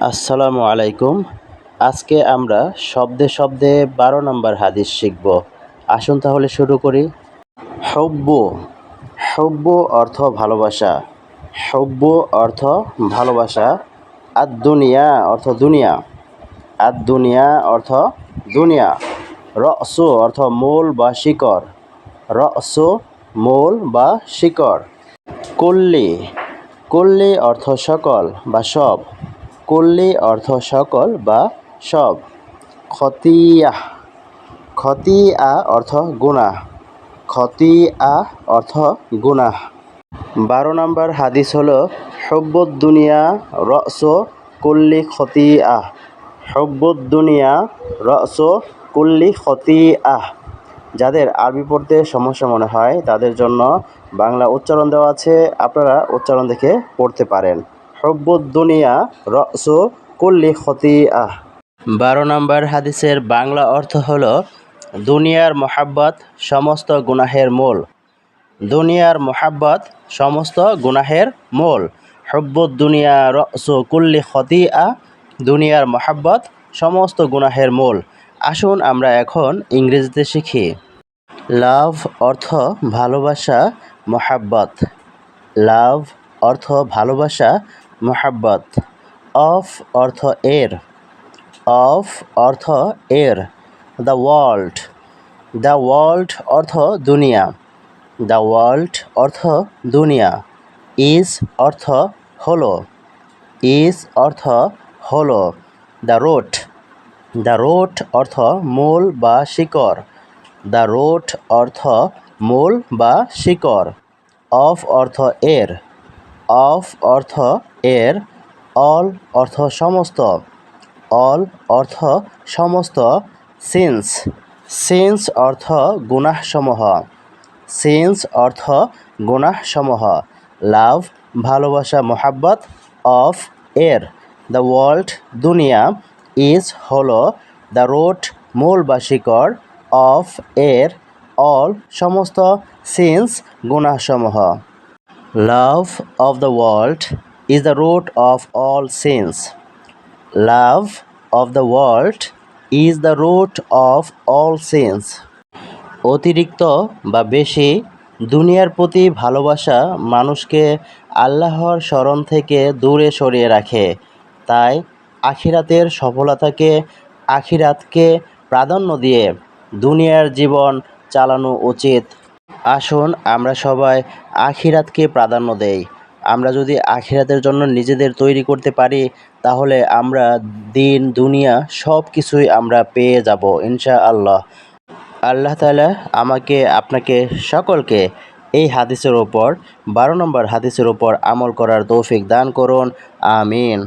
আসসালামু আলাইকুম। আজকে আমরা শব্দে শব্দে ১২ নম্বর হাদিস শিখব। আসুন তাহলে শুরু করি। হুব্বু। হুব্বু অর্থ ভালোবাসা। হুব্বু অর্থ ভালোবাসা। দুনিয়া অর্থ দুনিয়া। দুনিয়া অর্থ দুনিয়া। রসু অর্থ মূল বা শিকড়। রসু মূল বা শিকড়। কুল্লি। কুল্লি অর্থ সকল বা সব। কুল্লি অর্থ সকল বা সব। খতিয়াহ। খতিয়া অর্থ গুনাহ। খতিয়া অর্থ গুনাহ। ১২ নম্বর হাদিস হলো হুব্বুদ দুনিয়া রসু কুল্লি খতিয়াহ। হুব্বুদ দুনিয়া রসু কুল্লি খতিয়াহ। যাদের আরবি পড়তে সমস্যা মনে হয় তাদের জন্য বাংলা উচ্চারণ দেওয়া আছে, আপনারা উচ্চারণ দেখে পড়তে পারেন। হুব্বুদ দুনিয়া রসু কুল্লি খতিয়াহ। ১২ নম্বর হাদিসের বাংলা অর্থ হলো দুনিয়ার মোহাব্বত সমস্ত গুনাহের মূল। দুনিয়ার মোহাব্বত সমস্ত গুনাহের মূল। হুব্বুদ দুনিয়া রসু কুল্লি খতিয়াহ। দুনিয়ার মোহাব্বত সমস্ত গুনাহের মূল। আসুন আমরা এখন ইংরেজিতে শিখি। লাভ অর্থ ভালোবাসা, মোহাব্বত। লাভ অর্থ ভালোবাসা, মোহাব্বত। অফ অর্থ এর। অফ অর্থ এর। The world. দ্য ওয়ার্ল্ড অর্থ দুনিয়া। দ্য ওয়ার্ল্ড অর্থ দুনিয়া। ইজ অর্থ হলো। ইজ অর্থ হলো। The root. দ্য রুট অর্থ মূল বা শিকড়। দ্য রুট অর্থ মূল বা শিকড়। অফ অর্থ এর। অফ অর্থ এর। অল অর্থ সমস্ত। অল অর্থ সমস্ত। সিন্স। সিন্স অর্থ গুনাহসমূহ। সিন্স অর্থ গুনাহসমূহ। লাভ ভালোবাসা, মোহাব্বত। অফ এর। দ্য ওয়ার্ল্ড দুনিয়া। ইজ হলো। দ্য রুট মূল বা শিকড়। অফ এর। অল সমস্ত। সিন্স গুনাহসমূহ। Love of the world is the root of all sins. Love of the world is the root of all sins. অতিরিক্ত বা বেশি দুনিয়ার প্রতি ভালোবাসা মানুষকে আল্লাহর স্মরণ থেকে দূরে সরিয়ে রাখে। তাই আখিরাতের সফলতাকে, আখিরাতকে প্রাধান্য দিয়ে দুনিয়ার জীবন চালানো উচিত। আসুন আমরা সবাই আখিরাতকে প্রাধান্য দেই। আমরা যদি আখিরাতের জন্য নিজেদের তৈরি করতে পারি তাহলে আমরা দিন দুনিয়া সব কিছুই আমরা পেয়ে যাব ইনশাআল্লাহ। আল্লাহ তাআলা আমাকে, আপনাকে, সকলকে এই হাদিসের ওপর ১২ নম্বর হাদিসের ওপর আমল করার তৌফিক দান করুন। আমিন।